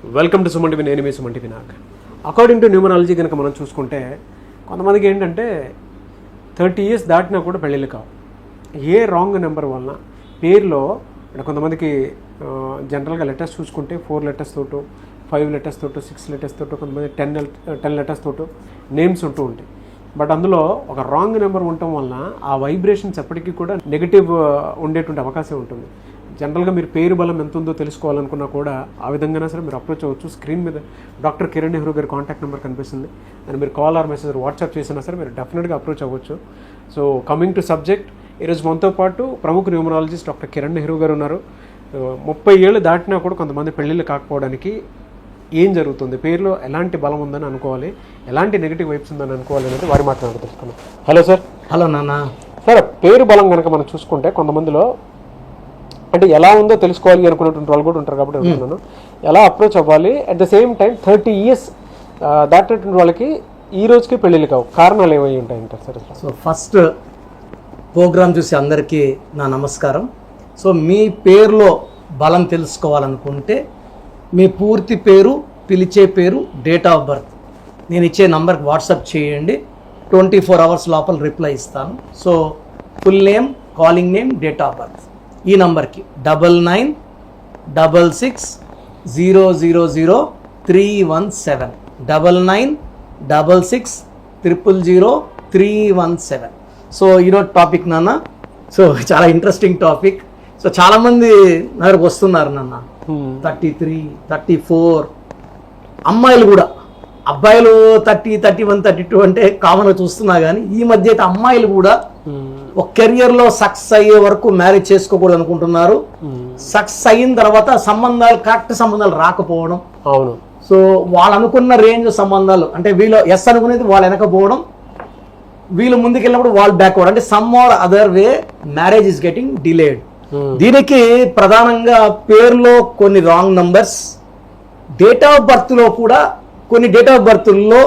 Welcome to Suman TV. నేను మీ Suman TV. నాకు according to numerology కనుక మనం చూసుకుంటే కొంతమందికి ఏంటంటే 30 years దాటినా కూడా పెళ్ళిళ్ళు కావు. ఏ రాంగ్ నెంబర్ వలన పేరులో అంటే కొంతమందికి జనరల్గా లెటర్స్ చూసుకుంటే 4 letters తోటో 5 letters తోటో 6 letters తోటో కొంతమంది 10 letters తోటో నేమ్స్ ఉంటూ ఉంటాయి. బట్ అందులో ఒక రాంగ్ నెంబర్ ఉండటం వలన ఆ వైబ్రేషన్స్ ఎప్పటికీ కూడా నెగిటివ్ ఉండేటువంటి అవకాశం ఉంటుంది. జనరల్గా మీరు పేరు బలం ఎంత ఉందో తెలుసుకోవాలనుకున్నా కూడా ఆ విధంగా సరే మీరు అప్రోచ్ అవ్వచ్చు. స్క్రీన్ మీద డాక్టర్ కిరణ్ నెహ్రూ గారి కాంటాక్ట్ నెంబర్ కనిపిస్తుంది. అండ్ మీరు కాల్ ఆర్ మెసేజ్ వాట్సాప్ చేసినా సరే మీరు డెఫినెట్గా అప్రోచ్ అవ్వచ్చు. సో కమింగ్ టు సబ్జెక్ట్, ఈరోజు మనతో పాటు ప్రముఖ న్యూమరాలజిస్ట్ డాక్టర్ కిరణ్ నెహ్రూ గారు ఉన్నారు. 30 ఏళ్ళు దాటినా కూడా కొంతమంది పెళ్ళిళ్ళు కాకపోవడానికి ఏం జరుగుతుంది, పేరులో ఎలాంటి బలం ఉందని అనుకోవాలి, ఎలాంటి నెగిటివ్ వైబ్స్ ఉందని అనుకోవాలి అనేది వారి మాట్లాడుతూ తెలుసుకున్నాం. Hello sir. హలో నాన్న. సార్, పేరు బలం కనుక మనం చూసుకుంటే కొంతమందిలో అంటే ఎలా ఉందో తెలుసుకోవాలి అనుకున్నటువంటి వాళ్ళు కూడా ఉంటారు కాబట్టి అనుకున్నాను ఎలా అప్రోచ్ అవ్వాలి. At the same time 30 years దాటినటువంటి వాళ్ళకి ఈ రోజుకి పెళ్ళిళ్ళు కావు, కారణాలు ఏమై ఉంటాయి అంటారు సార్? సో ఫస్ట్ ప్రోగ్రామ్ చూసి అందరికీ నా నమస్కారం. సో మీ పేరులో బలం తెలుసుకోవాలనుకుంటే మీ పూర్తి పేరు, పిలిచే పేరు, డేట్ ఆఫ్ బర్త్ నేను ఇచ్చే నంబర్కి వాట్సాప్ చేయండి. 24 hours లోపల రిప్లై ఇస్తాను. So full name, calling name, date of birth ఈ నంబర్కి 9966000317 9966000317. సో ఈరోజు టాపిక్ నాన్న, సో చాలా ఇంట్రెస్టింగ్ టాపిక్. సో చాలామంది నా దగ్గరకు వస్తున్నారు నాన్న. 33, 34 అమ్మాయిలు కూడా, అబ్బాయిలు 30, 31, 32 అంటే కామన్గా చూస్తున్నా కానీ ఈ మధ్య అయితే అమ్మాయిలు కూడా ఒక కెరియర్లో సక్సెస్ అయ్యే వరకు మ్యారేజ్ చేసుకోకూడదు అనుకుంటున్నారు. సక్సెస్ అయిన తర్వాత సంబంధాలు, కరెక్ట్ సంబంధాలు రాకపోవడం. అవును. సో వాళ్ళు అనుకున్న రేంజ్ సంబంధాలు అంటే వీళ్ళు ఎస్ అనుకునేది వాళ్ళు వెనకపోవడం, వీళ్ళు ముందుకెళ్ళినప్పుడు వాళ్ళు బ్యాక్వర్డ్, అంటే some or other way marriage is getting delayed. దీనికి ప్రధానంగా పేరులో కొన్ని రాంగ్ నంబర్స్, డేట్ ఆఫ్ బర్త్లో కూడా కొన్ని డేట్ ఆఫ్ బర్త్లో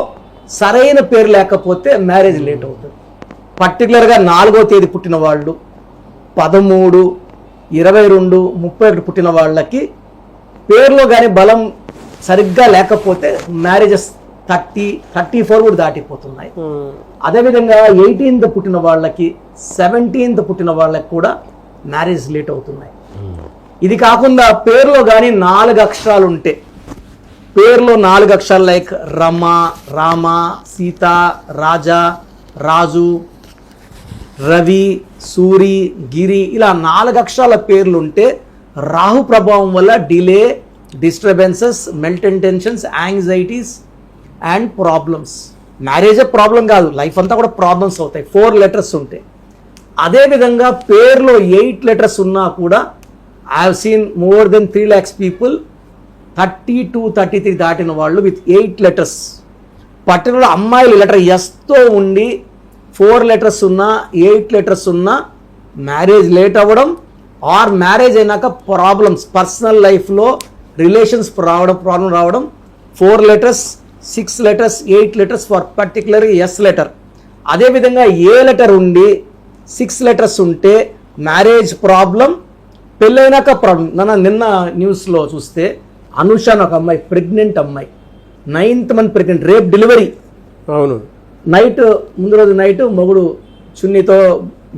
సరైన పేరు లేకపోతే మ్యారేజ్ లేట్ అవుతుంది. పర్టికులర్గా 4వ తేదీ పుట్టిన వాళ్ళు, 13, 22, 31 పుట్టిన వాళ్ళకి పేరులో కానీ బలం సరిగ్గా లేకపోతే మ్యారేజెస్ 30, 34 కూడా దాటిపోతున్నాయి. అదేవిధంగా 18th పుట్టిన వాళ్ళకి, 17th పుట్టిన వాళ్ళకి కూడా మ్యారేజ్ లేట్ అవుతున్నాయి. ఇది కాకుండా పేరులో కానీ 4 అక్షరాలు ఉంటే, పేరులో 4 అక్షరాలు లైక్ రమ, రామ, సీత, రాజా, రాజు, రవి, సూరి, గిరి ఇలా 4 అక్షరాల పేర్లు ఉంటే రాహు ప్రభావం వల్ల delay, disturbances, mental tensions, anxieties and problems. మ్యారేజే ప్రాబ్లం కాదు, లైఫ్ అంతా కూడా ప్రాబ్లమ్స్ అవుతాయి 4 letters ఉంటే. అదేవిధంగా పేరులో 8 letters ఉన్నా కూడా I have seen more than 3 lakhs people 32, 33 దాటిన వాళ్ళు విత్ 8 letters. పర్టికులర్ అమ్మాయిలు లెటర్ ఎస్తో ఉండి 4 letters ఉన్నా, 8 letters ఉన్నా మ్యారేజ్ లేట్ అవ్వడం, ఆర్ మ్యారేజ్ అయినాక ప్రాబ్లమ్స్, పర్సనల్ లైఫ్లో రిలేషన్స్ ప్రాబ్లం రావడం. 4 letters, 6 letters, 8 letters for particular S letter. అదేవిధంగా ఏ లెటర్ ఉండి 6 letters ఉంటే మ్యారేజ్ ప్రాబ్లం, పెళ్ళైనాక ప్రాబ్లం. నిన్న న్యూస్లో చూస్తే అనుష అని ఒక అమ్మాయి, ప్రెగ్నెంట్ అమ్మాయి, 9th month ప్రెగ్నెంట్, రేపు డెలివరీ. అవును. ముందు రోజు నైట్ మొగుడు చున్నీతో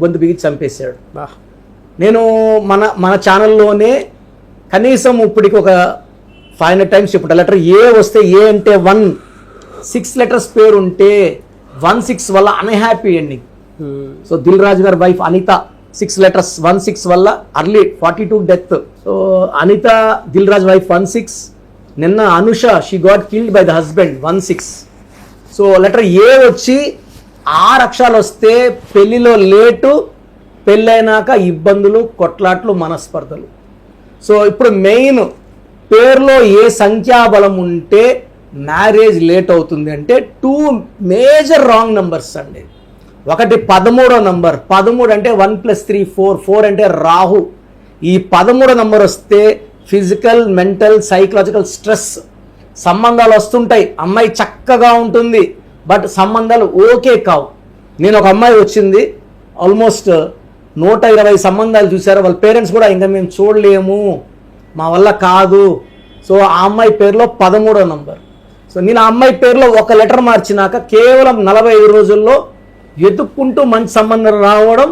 గొంతు బిగి చంపేశాడు. నేను మన ఛానల్లోనే కనీసం ఇప్పటికి ఒక 500 times చెప్పుంటా. లెటర్ ఏ వస్తే, ఏ అంటే 1, 6 letters పేరు ఉంటే 16 వల్ల unhappy ending. So Dil Raju గారి వైఫ్ అనిత 6 letters, 16 వల్ల early 42 death. So Anitha, Dil Raju wife 16. నిన్న Anusha, she got killed by the husband 16. So letter A వచ్చి 6 అక్షరాలు వస్తే పెళ్లిలో లేటు, పెళ్ళైనాక ఇబ్బందులు, కొట్లాట్లు, మనస్పర్ధలు. సో ఇప్పుడు మెయిన్ పేరులో ఏ సంఖ్యాబలం ఉంటే మ్యారేజ్ లేట్ అవుతుంది అంటే 2 major రాంగ్ నంబర్స్ అండి. ఒకటి 13వ నంబర్, 13 అంటే 1 + 3 4, 4 అంటే రాహు. ఈ 13వ నంబర్ వస్తే ఫిజికల్, మెంటల్, సైకలాజికల్ స్ట్రెస్, సంబంధాలు వస్తుంటాయి. అమ్మాయి చక్కగా ఉంటుంది బట్ సంబంధాలు ఓకే కావు. నేను ఒక అమ్మాయి వచ్చింది, ఆల్మోస్ట్ 120 సంబంధాలు చూశారు. వాళ్ళ పేరెంట్స్ కూడా ఇంకా మేము చూడలేము, మా వల్ల కాదు, సో ఆ అమ్మాయి పేరులో 13వ నంబర్. సో నేను ఆ అమ్మాయి పేరులో ఒక లెటర్ మార్చినాక కేవలం 45 రోజుల్లో ఎదుక్కుంటూ మంచి సంబంధం రావడం,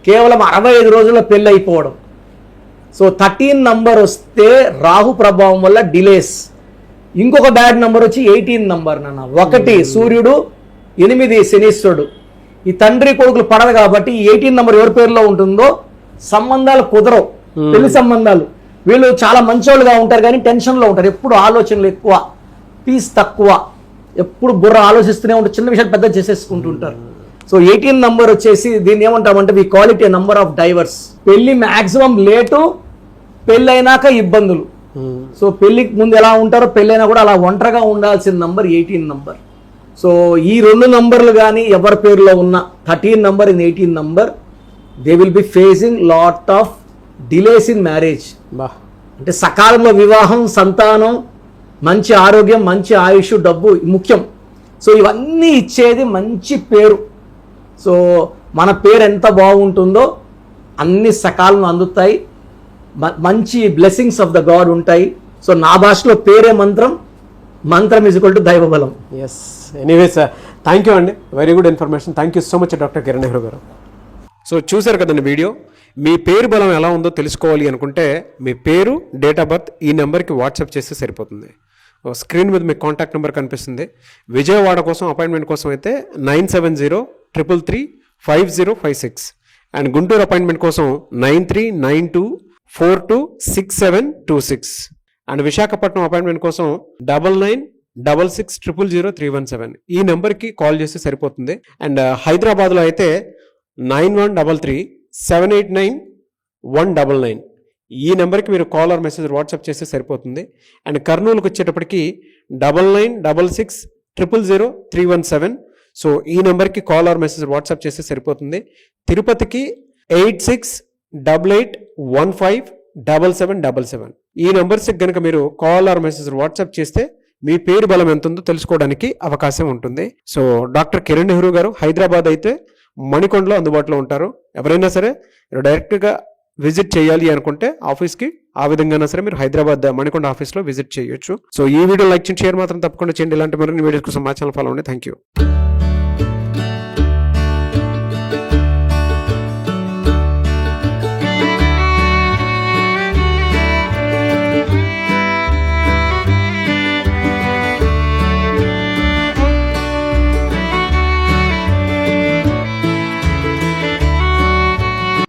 కేవలం 65 రోజుల్లో పెళ్ళి అయిపోవడం. సో 13 నంబర్ వస్తే రాహు ప్రభావం వల్ల డిలేస్. ఇంకొక బ్యాడ్ నంబర్ వచ్చి 18 నంబర్ నాన్న. 1 సూర్యుడు, 8 శనీశ్వరుడు. ఈ తండ్రి కొడుకులు పడదు కాబట్టి 18 నంబర్ ఎవరి పేరులో ఉంటుందో సంబంధాలు కుదరవు, పెళ్లి సంబంధాలు. వీళ్ళు చాలా మంచోళ్ళుగా ఉంటారు కానీ టెన్షన్లో ఉంటారు, ఎప్పుడు ఆలోచనలు ఎక్కువ, పీస్ తక్కువ, ఎప్పుడు బుర్ర ఆలోచిస్తూనే ఉంటారు, చిన్న విషయాలు పెద్ద చేసేసుకుంటుంటారు. సో 18 నంబర్ వచ్చేసి దీన్ని ఏమంటామంటే we call it a number of divorce. పెళ్లి మ్యాక్సిమం లేటు, పెళ్ళి అయినాక ఇబ్బందులు. సో పెళ్లికి ముందు ఎలా ఉంటారో పెళ్ళైనా కూడా అలా ఒంటరిగా ఉండాల్సిన నంబర్ 18 నంబర్. సో ఈ 2 నంబర్లు కానీ ఎవరి పేరులో ఉన్న 13 number in 18 number, they will be facing lot of delays in marriage. అంటే సకాలంలో వివాహం, సంతానం, మంచి ఆరోగ్యం, మంచి ఆయుష్, డబ్బు ముఖ్యం. సో ఇవన్నీ ఇచ్చేది మంచి పేరు. సో మన పేరు ఎంత బాగుంటుందో అన్ని సకాలంలో అందుతాయి, మంచి బ్లెస్సింగ్స్ ఆఫ్ ద గాడ్ ఉంటాయి. సో నా భాషలో పేరే మంత్రం, మంత్రం ఈజ్ ఈక్వల్ టు దైవబలం. ఎస్, ఎనీవేస్ థ్యాంక్ యూ అండి, very good information. Thank you so much doctor Kiran Nehru గారు. సో చూశారు కదండి వీడియో. మీ పేరు బలం ఎలా ఉందో తెలుసుకోవాలి అనుకుంటే మీ పేరు, డేట్ ఆఫ్ బర్త్ ఈ నెంబర్కి వాట్సాప్ చేస్తే సరిపోతుంది. స్క్రీన్ మీద మీకు కాంటాక్ట్ నెంబర్ కనిపిస్తుంది. విజయవాడ కోసం అపాయింట్మెంట్ కోసం అయితే 9703335056 అండ్ గుంటూరు అపాయింట్మెంట్ కోసం 9392426726 అండ్ విశాఖపట్నం అపాయింట్మెంట్ కోసం 9966600317 ఈ నెంబర్కి కాల్ చేస్తే సరిపోతుంది. అండ్ హైదరాబాద్లో అయితే 9133789199 ఈ నెంబర్కి మీరు కాల్ ఆర్ మెసేజ్ వాట్సాప్ చేస్తే సరిపోతుంది. అండ్ కర్నూలుకి వచ్చేటప్పటికి 9966000317 సో ఈ నెంబర్కి కాల్ ఆర్ మెసేజ్ వాట్సాప్ చేస్తే సరిపోతుంది. తిరుపతికి 8688157777 ఈ నెంబర్స్కి కనుక మీరు కాల్ ఆర్ మెసేజ్ వాట్సాప్ చేస్తే మీ పేరు బలం ఎంత ఉందో తెలుసుకోవడానికి అవకాశం ఉంటుంది. సో డాక్టర్ కిరణ్ నెహ్రూ గారు హైదరాబాద్ అయితే మణికొండలో అందుబాటులో ఉంటారు. ఎవరైనా సరే డైరెక్ట్గా విజిట్ చేయాలి అనుకుంటే ఆఫీస్కి, ఆ విధంగా సరే మీరు హైదరాబాద్ మణికొండ ఆఫీస్లో విజిట్ చేయొచ్చు. సో ఈ వీడియో లైక్ చేయండి, షేర్ మాత్రం తప్పకుండా చేయండి. ఇలాంటి మరిన్ని వీడియోస్ కోసం మా ఛానల్ ఫాలో అవ్వండి. Thank you.